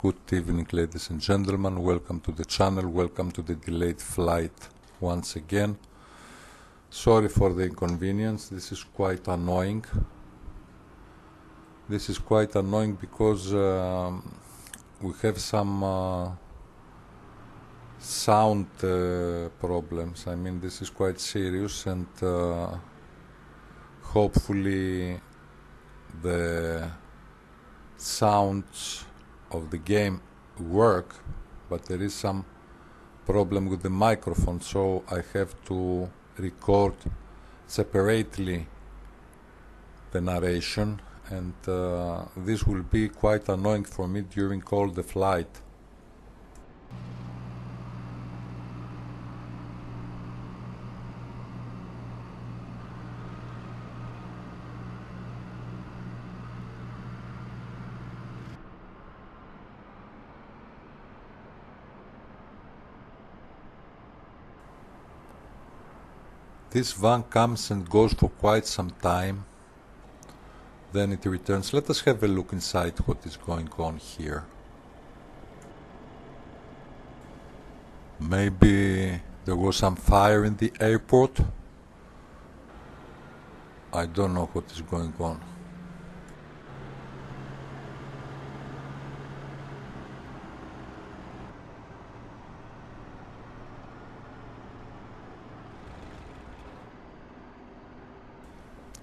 Good evening, ladies and gentlemen. Welcome to the channel. Welcome to the delayed flight once again. Sorry for the inconvenience. This is quite annoying. Because we have some sound problems. I mean, this is quite serious, and hopefully the sounds of the game work, but there is some problem with the microphone, so I have to record separately the narration, and this will be quite annoying for me during all the flight. This van comes and goes for quite some time, then it returns. Let us have a look inside what is going on here. Maybe there was some fire in the airport. I don't know what is going on.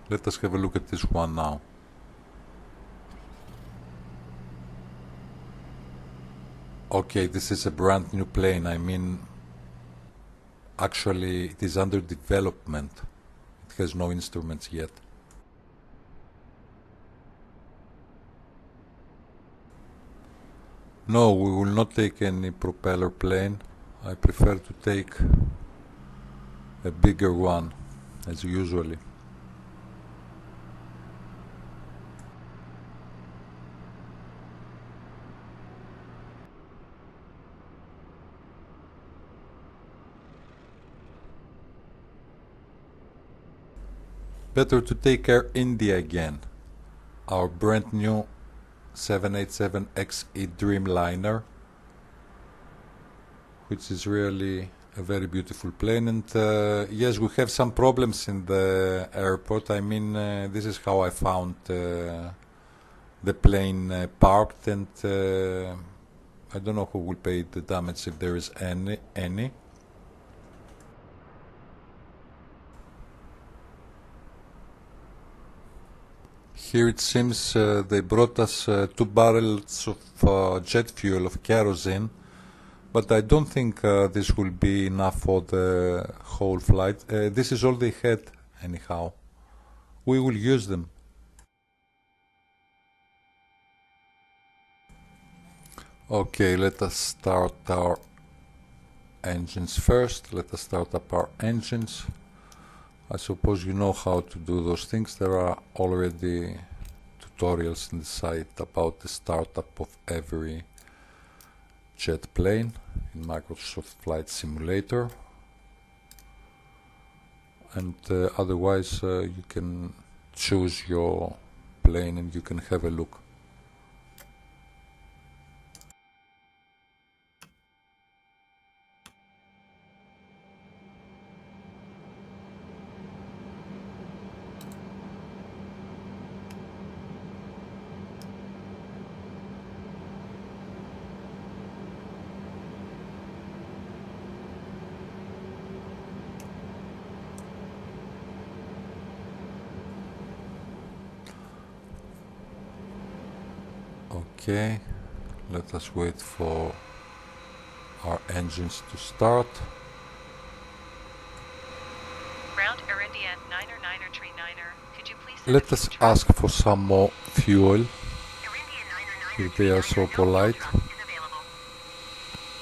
Let us have a look at this one now. Okay, this is a brand new plane. I mean, actually it is under development. It has no instruments yet. No, we will not take any propeller plane. I prefer to take a bigger one, as usually. Better to take Air India again. Our brand new 787-XE Dreamliner, which is really a very beautiful plane. And yes, we have some problems in the airport. I mean, this is how I found the plane parked, and I don't know who will pay the damage if there is any. Here it seems they brought us 2 barrels of jet fuel, of kerosene, but I don't think this will be enough for the whole flight. This is all they had anyhow. We will use them. Okay, let us start our engines first. Let us start up our engines. I suppose you know how to do those things. There are already tutorials on the site about the startup of every jet plane in Microsoft Flight Simulator. And otherwise you can choose your plane and you can have a look. Okay, let us wait for our engines to start. Ground Air India Niner Dreamliner. Could you please Let us ask for some more fuel, if they are so polite.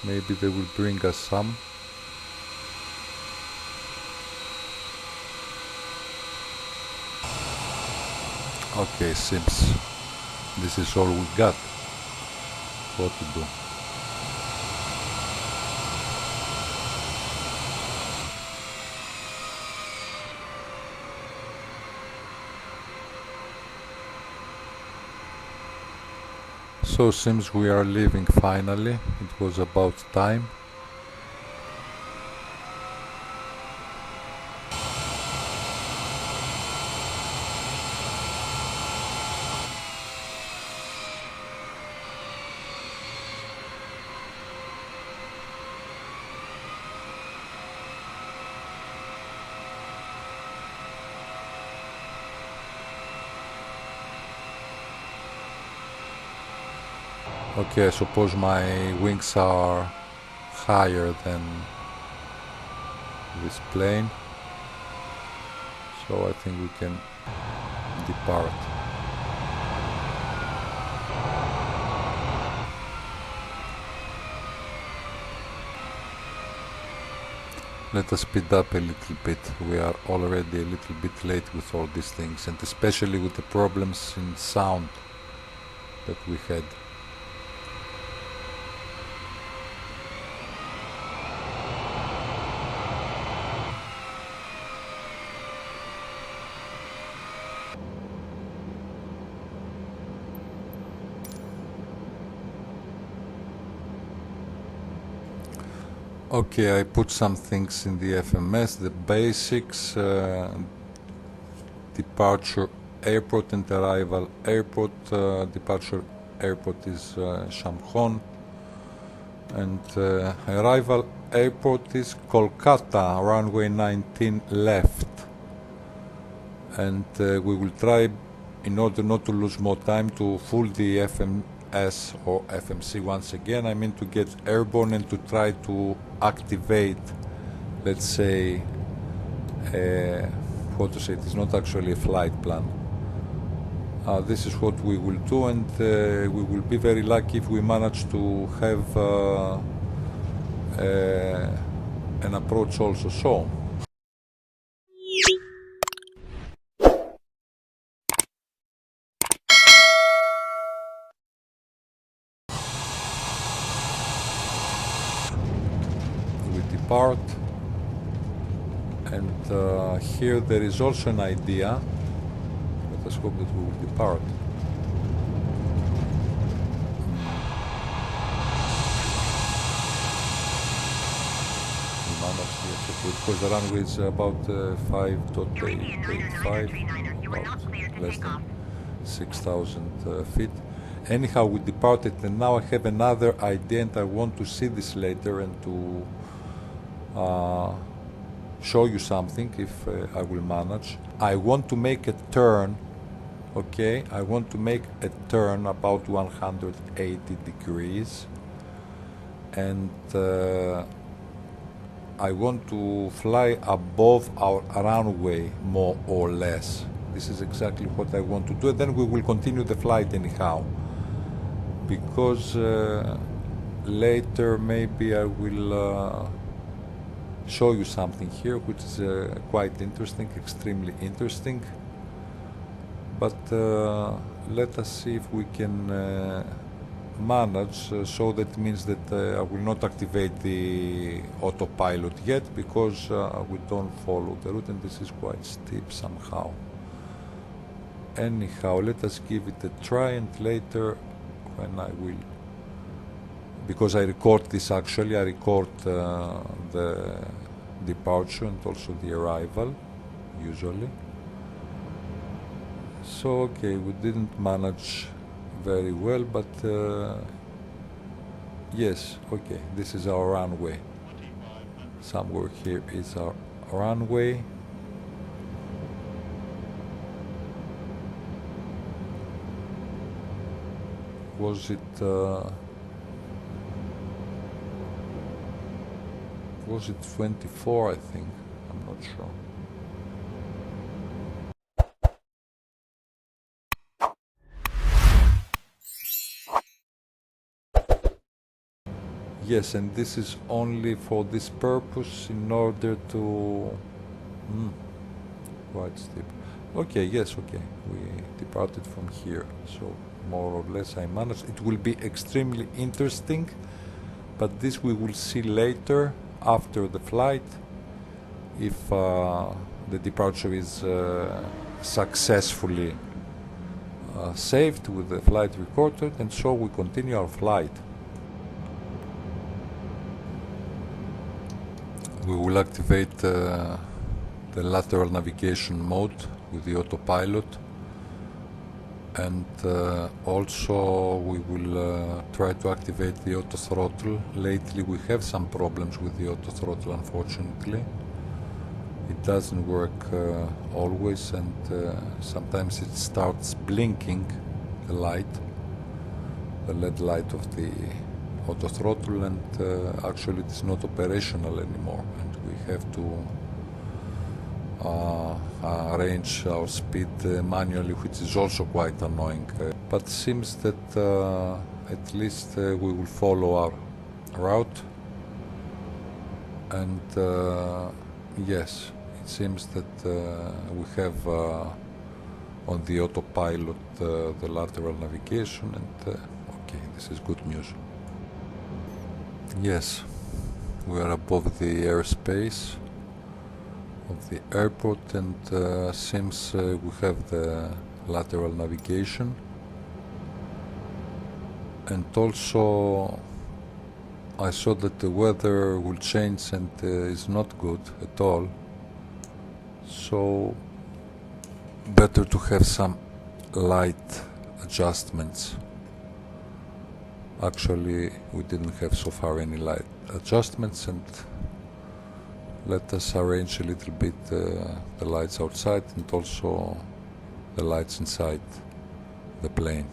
Maybe they will bring us some. Okay, seems this is all we got. What to do? So seems we are leaving finally. It was about time. Okay, I suppose my wings are higher than this plane, so I think we can depart. Let us speed up a little bit. We are already a little bit late with all these things, and especially with the problems in sound that we had. Okay, I put some things in the FMS, the basics, departure airport and arrival airport. Departure airport is Chumphon, and arrival airport is Kolkata, runway 19 left. And we will try, in order not to lose more time, to fool the FMS or FMC once again. I mean to get airborne and to try to activate, let's say, what to say, it is not actually a flight plan. This is what we will do, and we will be very lucky if we manage to have an approach also. So we depart, and here there is also an idea. Let us hope that we will depart. Because the runway is about 5.885, about less than 6,000 feet. Anyhow, we departed, and now I have another idea, and I want to see this later and to show you something if I will manage. I want to make a turn, okay? I want to make a turn about 180 degrees, and I want to fly above our runway, more or less. This is exactly what I want to do, and then we will continue the flight anyhow, because later maybe I will show you something here which is quite interesting, extremely interesting. But let us see if we can manage, so that means that I will not activate the autopilot yet, because we don't follow the route, and this is quite steep somehow. Anyhow, let us give it a try, and later when I will, because I record this actually, I record the departure and also the arrival usually. So okay, we didn't manage very well, but yes, okay, this is our runway. Somewhere here is our runway. Was it 24? I think, I'm not sure. Yes, and this is only for this purpose, in order to quite steep. Okay, yes, okay, we departed from here, so more or less I managed. It will be extremely interesting, but this we will see later after the flight, if the departure is successfully saved with the flight recorded, and so we continue our flight. We will activate the lateral navigation mode with the autopilot, and also we will try to activate the auto throttle. Lately we have some problems with the auto throttle, unfortunately. It doesn't work always, and sometimes it starts blinking the light, the LED light of the auto throttle, and actually it is not operational anymore, and we have to arrange our speed manually, which is also quite annoying. But seems that at least we will follow our route, and yes, it seems that we have on the autopilot the lateral navigation, and okay, this is good news. Yes, we are above the airspace of the airport, and seems we have the lateral navigation, and also I saw that the weather will change and is not good at all, so better to have some light adjustments. Actually, we didn't have so far any light adjustments, and let us arrange a little bit the lights outside and also the lights inside the plane.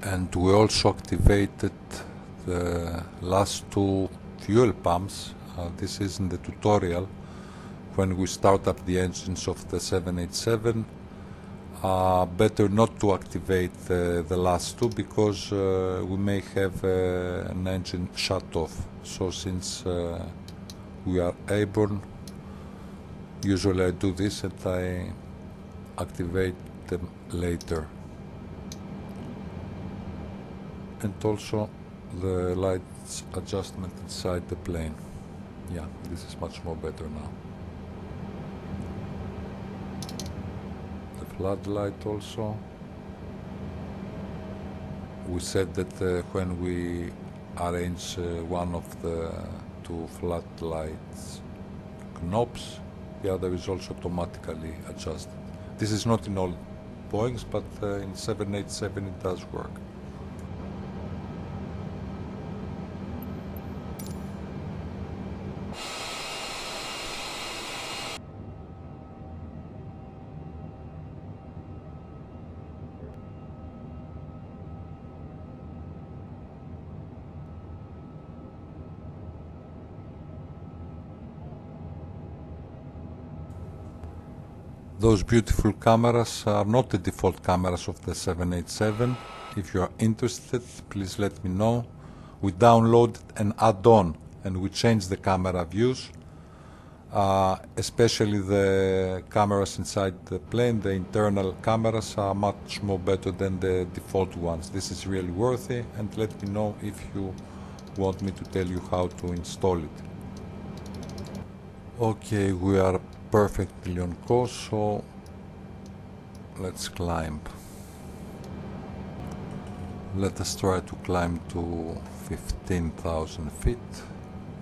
And we also activated the last two fuel pumps. This is in the tutorial. When we start up the engines of the 787, better not to activate the last two, because we may have an engine shut off. So since we are airborne, usually I do this and I activate them later. And also the lights adjustment inside the plane. Yeah, this is much more better now. The floodlight also. We said that when we arrange one of the two floodlights knobs, the other is also automatically adjusted. This is not in all Boeings, but in 787 it does work. Those beautiful cameras are not the default cameras of the 787. If you are interested, please let me know. We downloaded an add-on and we changed the camera views, especially the cameras inside the plane. The internal cameras are much more better than the default ones. This is really worthy, and let me know if you want me to tell you how to install it. Okay, we are perfectly on course, so let's climb. Let us try to climb to 15,000 feet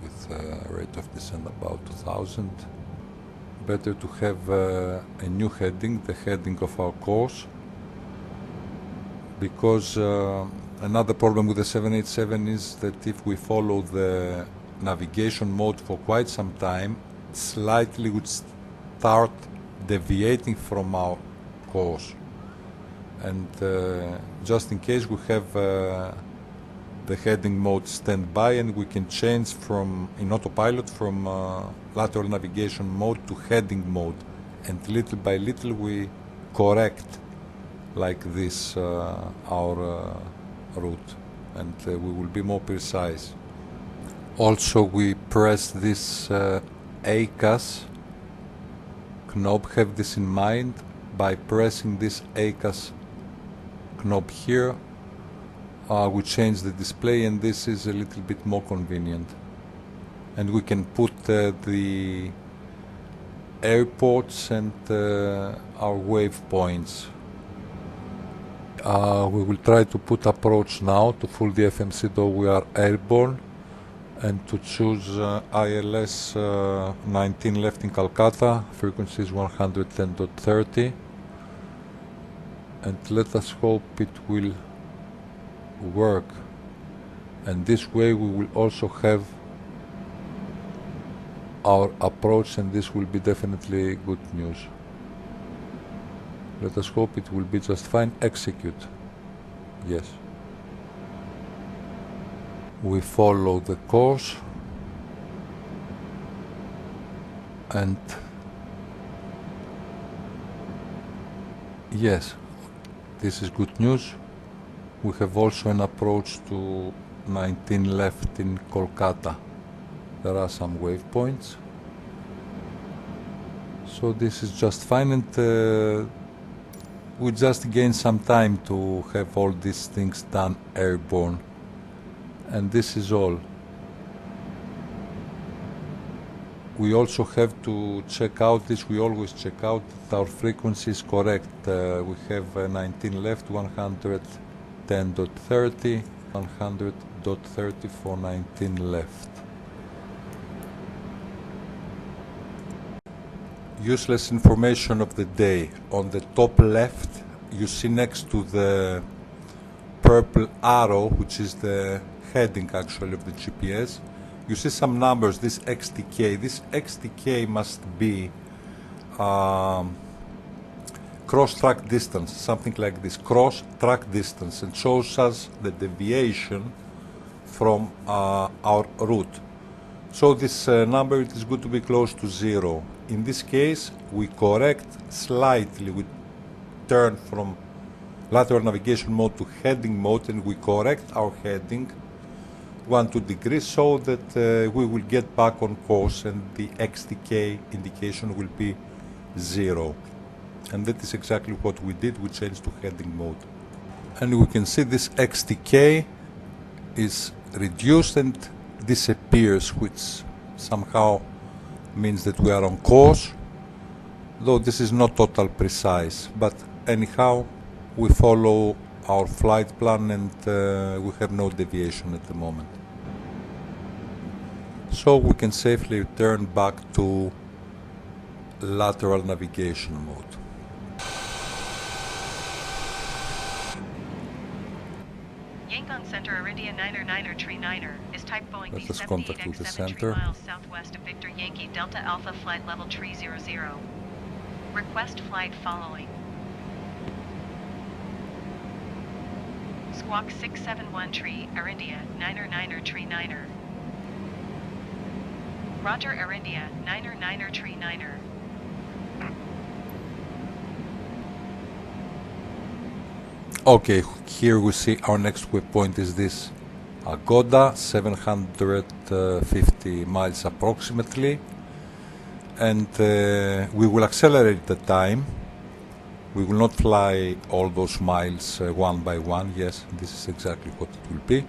with a rate of descent about 2,000. Better to have a new heading, the heading of our course, because another problem with the 787 is that if we follow the navigation mode for quite some time, slightly would start deviating from our course, and just in case we have the heading mode standby, and we can change from in autopilot from lateral navigation mode to heading mode, and little by little we correct like this our route, and we will be more precise. Also, we press this ACAS knob. Have this in mind. By pressing this ACAS knob here, we change the display, and this is a little bit more convenient. And we can put the airports and our waypoints. We will try to put approach now to full the FMC, though we are airborne, and to choose ILS 19 left in Kolkata, frequency is 110.30, and let us hope it will work, and this way we will also have our approach, and this will be definitely good news. Let us hope it will be just fine. Execute. Yes. We follow the course, and yes, this is good news. We have also an approach to 19 left in Kolkata. There are some waypoints, so this is just fine, and we just gain some time to have all these things done airborne, and this is all. We also have to check out this, we always check out that our frequency is correct. We have 19 left, 110.30, 100.30 for 19 left. Useless information of the day. On the top left, you see next to the purple arrow, which is the heading actually of the GPS, you see some numbers, this XTK. This XTK must be cross-track distance, something like this, cross-track distance, and shows us the deviation from our route. So this number, it is good to be close to 0. In this case, we correct slightly, we turn from lateral navigation mode to heading mode, and we correct our heading 1-2 degrees so that we will get back on course, and the XTK indication will be 0. And that is exactly what we did, we changed to heading mode. And we can see this XTK is reduced and disappears, which somehow means that we are on course, though this is not total precise, but anyhow we follow our flight plan, and we have no deviation at the moment, so we can safely return back to lateral navigation mode. Yangon Center, INDIA 999 Dreamliner is type Boeing Let us contact with the B787-XE center. 3 miles southwest of Victor Yankee Delta Alpha flight level 300. Request flight following. Squawk 671 Tree, INDIA 999 Dreamliner. Roger, INDIA 999 Dreamliner. Okay, here we see our next waypoint is this Agoda, 750 miles approximately, and we will accelerate the time. We will not fly all those miles one by one. Yes, this is exactly what it will be.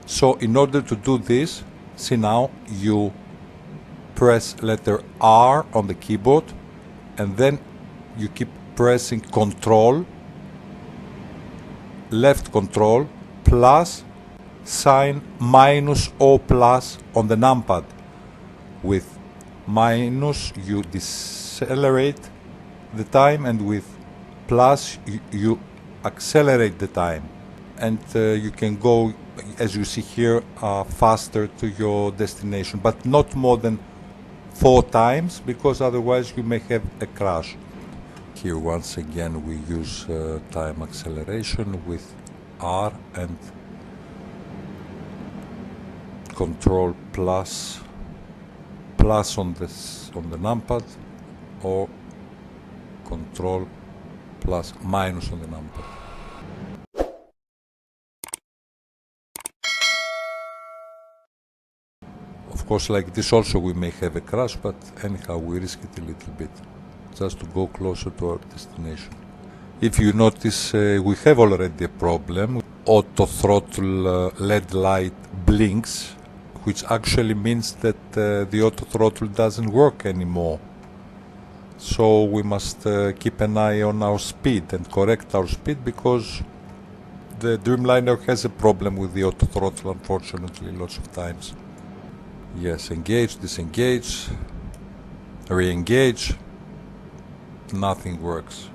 So in order to do this, see now, you press letter R on the keyboard, and then you keep pressing Control, left Control, plus sign minus O plus on the numpad. With minus you decelerate the time, and with plus you accelerate the time, and you can go, as you see here, faster to your destination, but not more than 4 times, because otherwise you may have a crash. Here once again we use time acceleration with R and Control plus on the numpad, or Control plus minus on the numpad. Of course, like this also we may have a crash, but anyhow we risk it a little bit, just to go closer to our destination. If you notice, we have already a problem. Auto throttle LED light blinks, which actually means that the auto throttle doesn't work anymore. So we must keep an eye on our speed and correct our speed, because the Dreamliner has a problem with the auto throttle, unfortunately, lots of times. Yes, engage, disengage, re-engage, nothing works.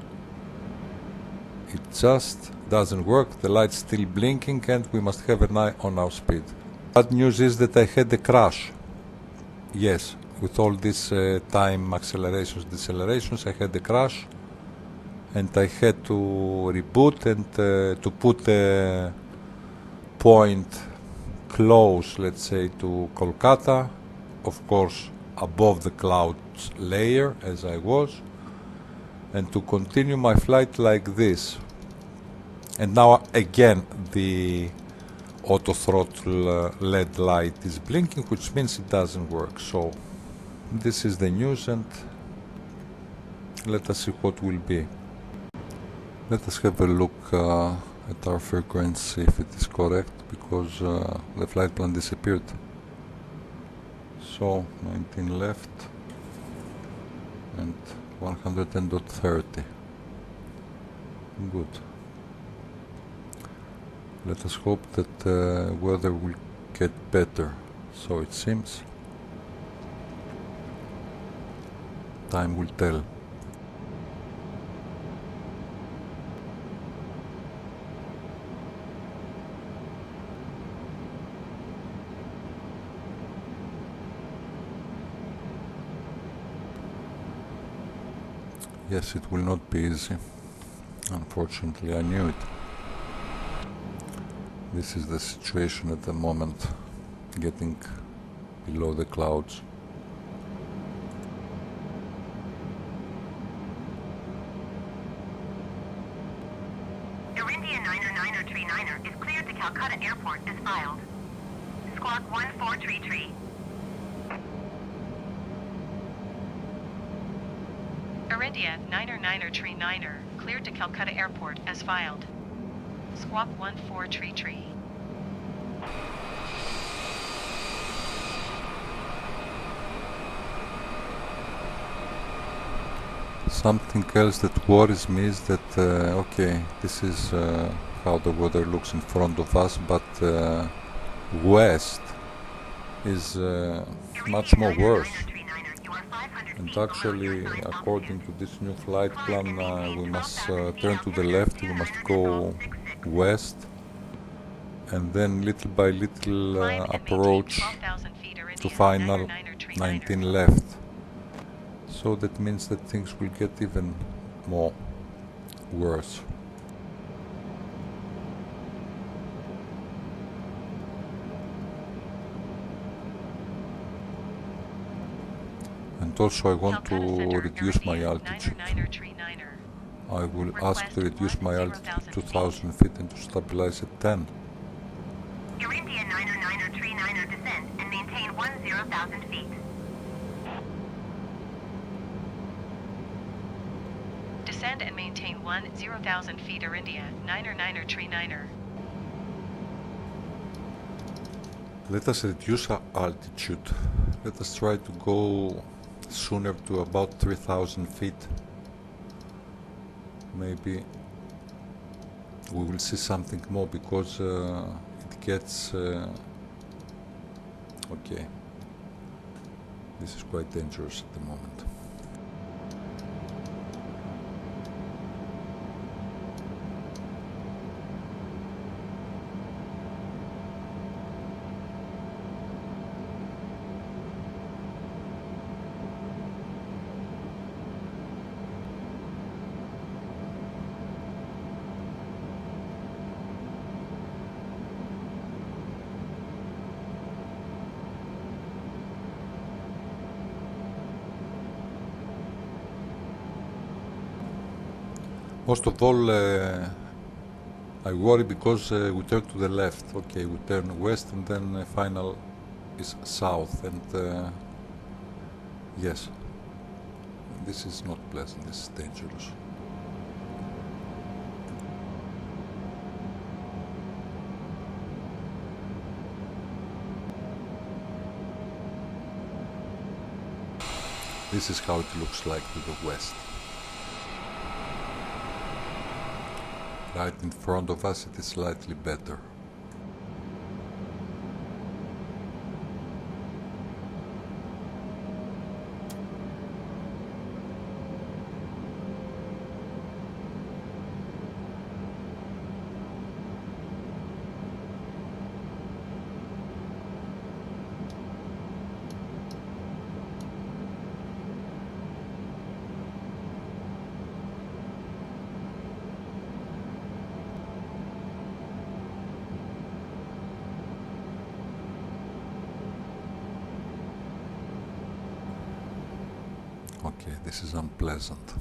It just doesn't work, the light's still blinking, and we must have an eye on our speed. Bad news is that I had a crash. Yes, with all these time accelerations, decelerations, I had a crash, and I had to reboot and to put a point close, let's say, to Kolkata, of course above the clouds layer as I was, and to continue my flight like this. And now again the auto throttle LED light is blinking, which means it doesn't work. So this is the news, and let us see what will be. Let us have a look at our frequency, if it is correct, because the flight plan disappeared. So 19 left and 110.30. Good. Let us hope that weather will get better. So it seems. Time will tell. Yes, it will not be easy. Unfortunately, I knew it. This is the situation at the moment, getting below the clouds. INDIA Dreamliner is cleared to Calcutta Airport as filed. Squawk 1433. INDIA Dreamliner cleared to Calcutta Airport as filed. Squawk 1433. Something else that worries me is that, okay, this is how the weather looks in front of us, but west is much more worse. And actually, according to this new flight plan, we must turn to the left, we must go west, and then little by little approach to final 19 left. So that means that things will get even more worse. And also I want to reduce my altitude. I will ask to reduce my altitude to 2,000 feet and to stabilize at 10. INDIA Dreamliner descend and maintain 10,000 feet. Descend and maintain 10,000 feet, INDIA Dreamliner. Let us reduce our altitude. Let us try to go sooner to about 3,000 feet. Maybe we will see something more, because it gets okay. This is quite dangerous at the moment. Most of all, I worry because we turn to the left. Okay, we turn west, and then final is south, and yes, this is not pleasant, this is dangerous. This is how it looks like to the west. Right in front of us it is slightly better. Okay, this is unpleasant.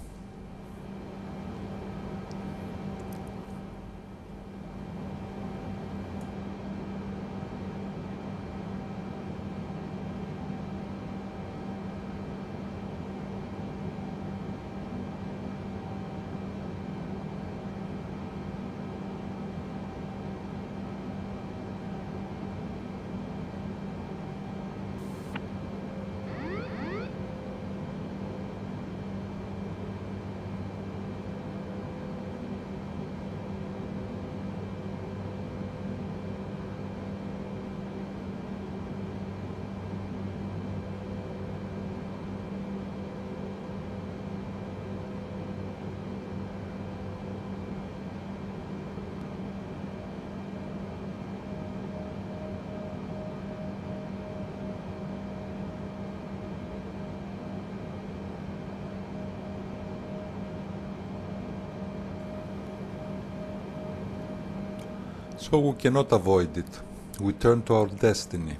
So we cannot avoid it. We turn to our destiny.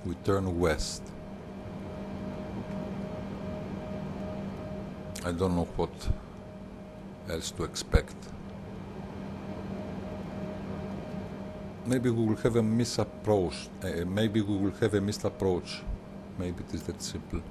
We turn west. I don't know what else to expect. Maybe we will have a misapproach. Maybe we will have a missed approach. Maybe it is that simple.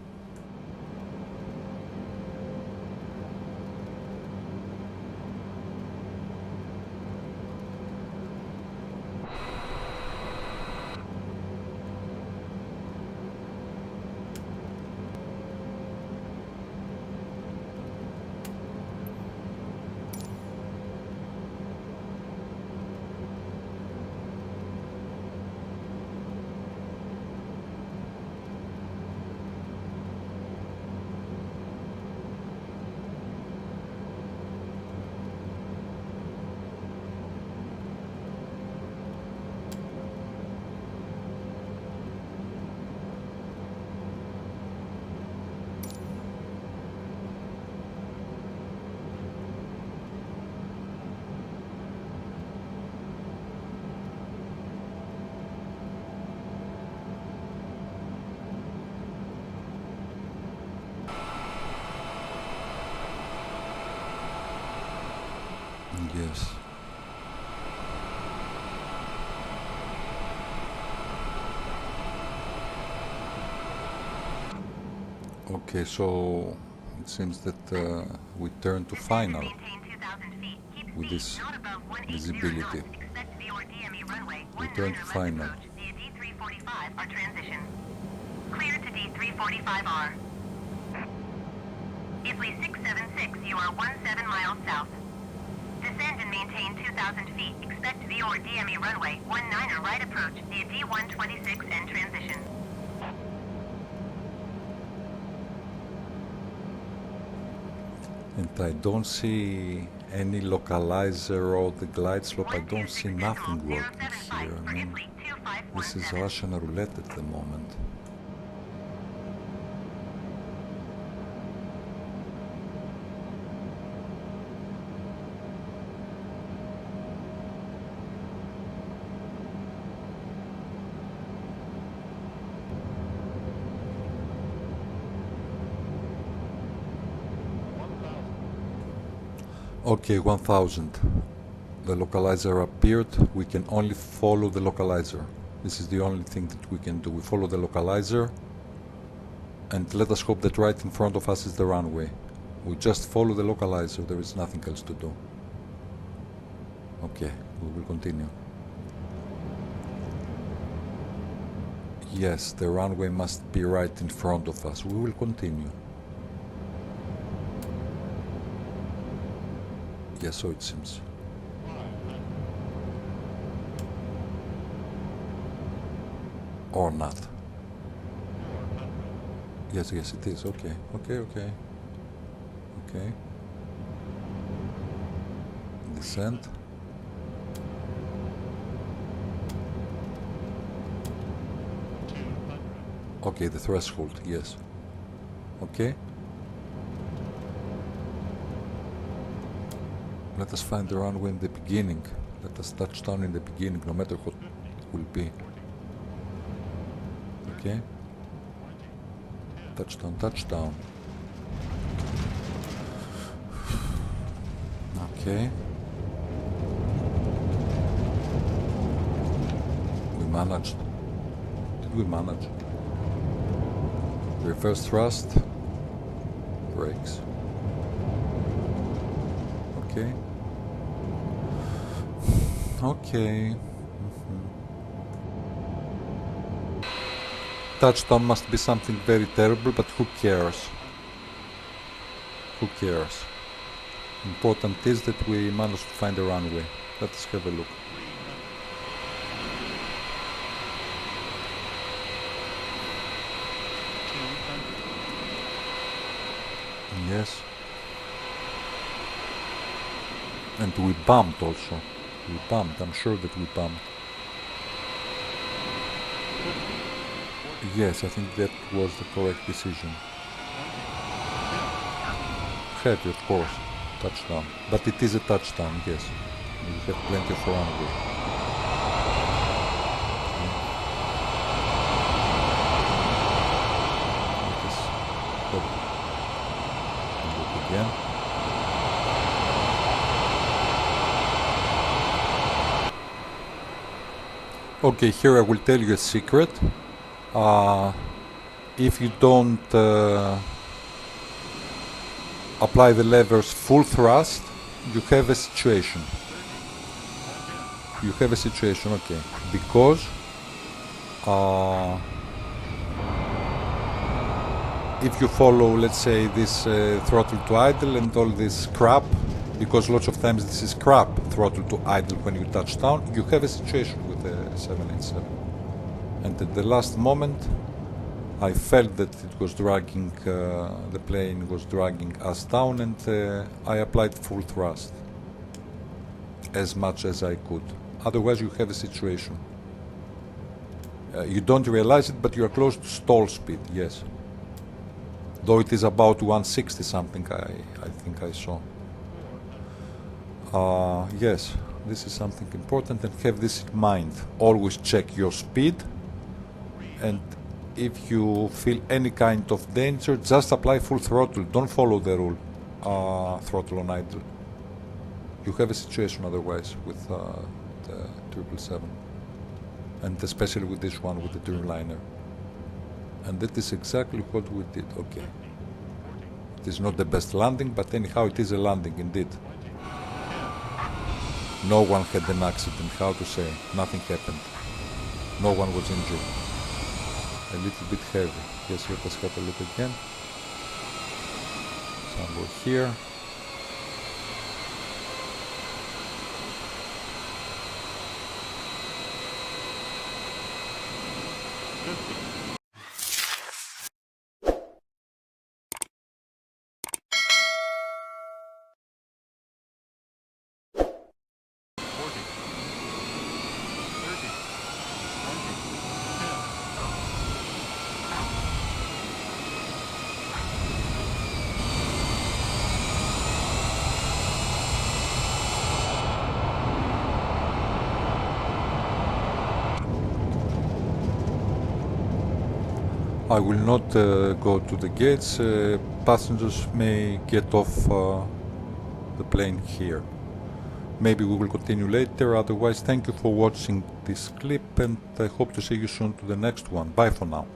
Yes. Okay, so it seems that we turn to final with this visibility. We turn to final. Clear to D345R. Isley 676, you are 17 miles south. Descend and maintain 2,000 feet. Expect VOR DME runway 19er right approach via D126 and transition. And I don't see any localizer or the glide slope. I don't see nothing working here. I mean, this is Russian roulette at the moment. Okay, 1000. The localizer appeared. We can only follow the localizer. This is the only thing that we can do. We follow the localizer and let us hope that right in front of us is the runway. We just follow the localizer. There is nothing else to do. Okay, we will continue. Yes, the runway must be right in front of us. We will continue. Yes, so it seems. Or not. Yes, yes, it is. Okay, okay, okay. Okay. Descent. Okay, the threshold, yes. Okay. Let us find the runway in the beginning. Let us touch down in the beginning, no matter what it will be. Okay. Touchdown, touchdown. Okay. We managed. Did we manage? Reverse thrust. Brakes. Okay. Okay. Touchdown must be something very terrible, but who cares? Who cares? Important is that we managed to find a runway. Let us have a look. Yes. And we bumped also. We bumped. I'm sure that we bumped. Yes, I think that was the correct decision. Heavy, of course. Touchdown. But it is a touchdown, yes. We have plenty of runway. Let us look again. Okay, here I will tell you a secret. If you don't apply the levers full thrust, you have a situation. You have a situation, okay. Because if you follow, let's say, this throttle to idle and all this crap, because lots of times this is crap, throttle to idle when you touch down, you have a situation with the 787. And at the last moment, I felt that it was dragging, the plane was dragging us down, and I applied full thrust as much as I could. Otherwise, you have a situation. You don't realize it, but you are close to stall speed, yes. Though it is about 160 something, I think I saw. Yes, this is something important, and have this in mind. Always check your speed, and if you feel any kind of danger, just apply full throttle. Don't follow the rule, throttle on idle. You have a situation otherwise with the 777, and especially with this one, with the Dreamliner. And that is exactly what we did. Okay. It is not the best landing, but anyhow it is a landing indeed. No one had an accident, how to say, nothing happened. No one was injured. A little bit heavy. Yes, let us have a look again. Somewhere here. I will not go to the gates. Passengers may get off the plane here. Maybe we will continue later. Otherwise, thank you for watching this clip, and I hope to see you soon to the next one. Bye for now.